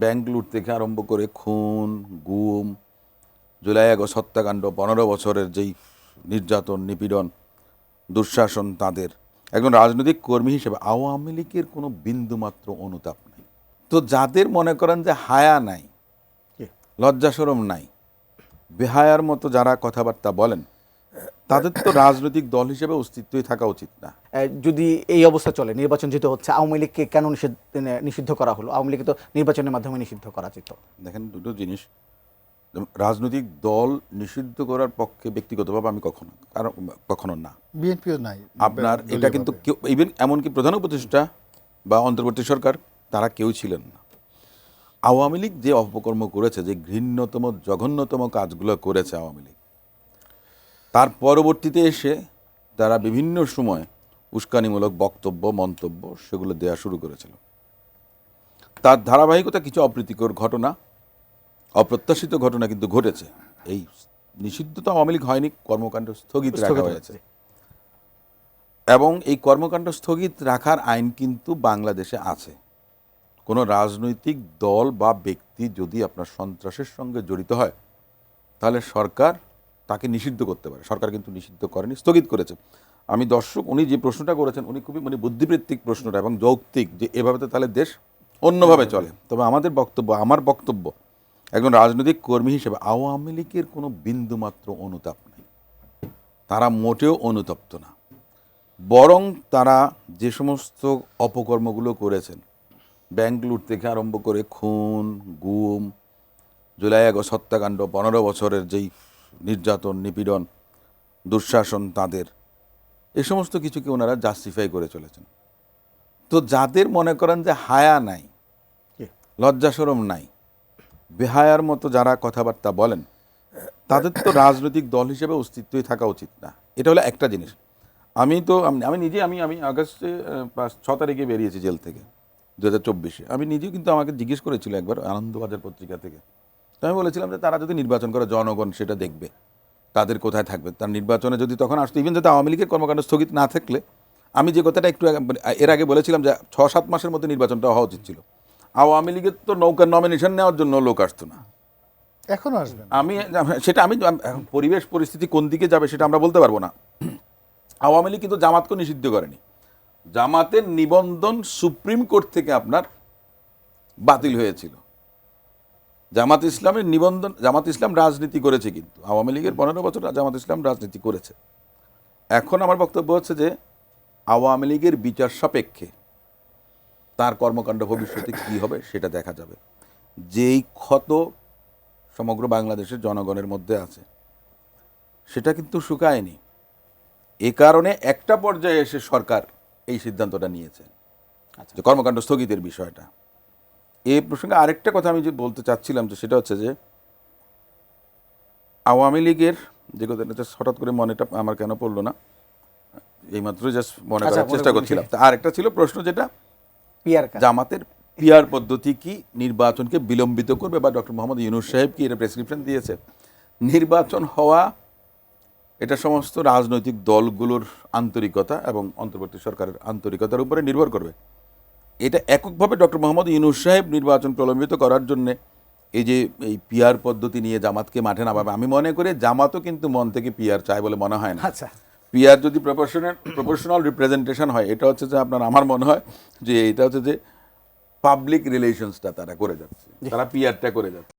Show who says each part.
Speaker 1: Bank লুট থেকে আরম্ভ করে খুন, গুম, জুলাই আগস্ট হত্যাকাণ্ড, 15 বছরের যেই নির্যাতন, নিপীড়ন, দুঃশাসন, তাদের একজন রাজনৈতিক কর্মী হিসেবে আওয়ামী লীগের কোনো বিন্দুমাত্র অনুতাপ নেই। তো যাদের মনে করেন যে হায়া নাই, লজ্জা শরম নাই, বেহায়ার মতো যারা কথাবার্তা বলেন, তাদের তো রাজনৈতিক দল হিসেবে অস্তিত্বই থাকা উচিত না।
Speaker 2: যদি এই অবস্থা চলে, নির্বাচন যেটা হচ্ছে, আওয়ামী লীগকে কেন নিষিদ্ধ করা হলো? আওয়ামী লীগকে তো নির্বাচনের মাধ্যমে নিষিদ্ধ করা যেত।
Speaker 1: দেখেন, দুটো জিনিস, রাজনৈতিক দল নিষিদ্ধ করার পক্ষে ব্যক্তিগতভাবে আমি কখনো না।
Speaker 3: বিএনপিও নাই
Speaker 1: আপনার এটা কিন্তু কেউ, ইভেন এমনকি প্রধান উপদেষ্টা বা অন্তর্বর্তী সরকার, তারা কেউ ছিলেন না। আওয়ামী লীগ যে অপকর্ম করেছে, যে ঘৃণ্যতম জঘন্যতম কাজগুলো করেছে আওয়ামী লীগ, তার পরবর্তীতে এসে তারা বিভিন্ন সময় উস্কানিমূলক বক্তব্য, মন্তব্য সেগুলো দেওয়া শুরু করেছিল। তার ধারাবাহিকতা কিছু অপ্রীতিকর ঘটনা, অপ্রত্যাশিত ঘটনা কিন্তু ঘটেছে। এই নিষিদ্ধ তো আওয়ামী লীগ হয়নি, কর্মকাণ্ড স্থগিত রাখা হয়েছে। এবং এই কর্মকাণ্ড স্থগিত রাখার আইন কিন্তু বাংলাদেশে আছে। কোনো রাজনৈতিক দল বা ব্যক্তি যদি আপনার সন্ত্রাসের সঙ্গে জড়িত হয়, তাহলে সরকার তাকে নিষিদ্ধ করতে পারে। সরকার কিন্তু নিষিদ্ধ করেনি, স্থগিত করেছে। আমি দর্শক, উনি যে প্রশ্নটা করেছেন, উনি খুবই বুদ্ধিবৃত্তিক প্রশ্নটা এবং যৌক্তিক, যে এভাবে তো তাহলে দেশ অন্যভাবে চলে। তবে আমার বক্তব্য একজন রাজনৈতিক কর্মী হিসেবে আওয়ামী লীগের কোনো বিন্দুমাত্র অনুতাপ নেই। তারা মোটেও অনুতপ্ত না। বরং তারা যে সমস্ত অপকর্মগুলো করেছেন, ব্যাংক লুট থেকে আরম্ভ করে খুন, গুম, জুলাই আগস্ট হত্যাকাণ্ড, 15 বছরের যেই নির্যাতন, নিপীড়ন, দুঃশাসন, তাদের এই সমস্ত কিছুকে ওনারা জাস্টিফাই করে চলেছেন। তো যাদের মনে করেন যে হায়া নাই, লজ্জা শরম নাই, বেহায়ার মতো যারা কথাবার্তা বলেন, তাদের তো রাজনৈতিক দল হিসেবে অস্তিত্বই থাকা উচিত না। এটা হলো একটা জিনিস। আমি নিজে আমি আগস্টে 6 তারিখে বেরিয়েছি জেল থেকে 2024-এ। আমি নিজেও কিন্তু আমাকে জিজ্ঞেস করেছিল একবার আনন্দবাজার পত্রিকা থেকে। তো আমি বলেছিলাম যে তারা যদি নির্বাচন করে, জনগণ সেটা দেখবে তাদের কোথায় থাকবে। তার নির্বাচনে যদি তখন আসতো, ইভেন যাতে আওয়ামী লীগের কর্মকাণ্ড স্থগিত না থাকলে, আমি যে কথাটা একটু এর আগে বলেছিলাম যে 6-7 মাসের মধ্যে নির্বাচনটা হওয়া উচিত ছিল। আওয়ামী লীগের তো নৌকার নমিনেশন নেওয়ার জন্য লোক আসতো না।
Speaker 3: এখনো আসবে না।
Speaker 1: আমি পরিবেশ পরিস্থিতি কোন দিকে যাবে সেটা আমরা বলতে পারবো না। আওয়ামী লীগ কিন্তু জামাতকে নিষিদ্ধ করেনি। জামাতের নিবন্ধন সুপ্রিম কোর্ট থেকে আপনার বাতিল হয়েছিল। জামাত ইসলামের নিবন্ধন, জামাত ইসলাম রাজনীতি করেছে, কিন্তু আওয়ামী লীগের 15 বছর জামাত ইসলাম রাজনীতি করেছে। এখন আমার বক্তব্য হচ্ছে যে আওয়ামী লীগের বিচার সাপেক্ষে তার কর্মকাণ্ড ভবিষ্যতে কী হবে সেটা দেখা যাবে। যেই ক্ষত সমগ্র বাংলাদেশের জনগণের মধ্যে আছে, সেটা কিন্তু শুকায়নি। এ কারণে একটা পর্যায়ে এসে সরকার এই সিদ্ধান্তটা নিয়েছে, যে কর্মকাণ্ড স্থগিতের বিষয়টা। এই প্রসঙ্গে আরেকটা কথা আমি যে বলতে চাচ্ছিলাম, যে সেটা হচ্ছে যে আওয়ামী লীগের যে কথাটা হঠাৎ করে মনেটা আমার কেন পড়লো না, এইমাত্র জাস্ট মনে করার চেষ্টা করছিলাম। তা আরেকটা ছিল প্রশ্ন, যেটা জামাতের পিআর পদ্ধতি কি নির্বাচনকে বিলম্বিত করবে, বা ডক্টর মোহাম্মদ ইউনূস সাহেব কি এটা প্রেসক্রিপশন দিয়েছে? নির্বাচন হওয়া এটা সমস্ত রাজনৈতিক দলগুলোর আন্তরিকতা এবং অন্তর্বর্তী সরকারের আন্তরিকতার উপরে নির্ভর করবে। এটা এককভাবে ডক্টর মোহাম্মদ ইউনূস সাহেব নির্বাচন প্রলম্বিত করার জন্য এই পিআর পদ্ধতি নিয়ে জামাতকে মাঠে নামাবে, আমি মনে করি জামাতও কিন্তু মন থেকে পিআর চায় বলে মনে হয় না। পিআর যদি প্রপোর্শনাল রিপ্রেজেন্টেশন হয়, এটা হচ্ছে যে আমার মনে হয় যে এটা হচ্ছে যে পাবলিক রিলেশনসটা তারা করে যাচ্ছে, তারা পিআরটা করে যাচ্ছে।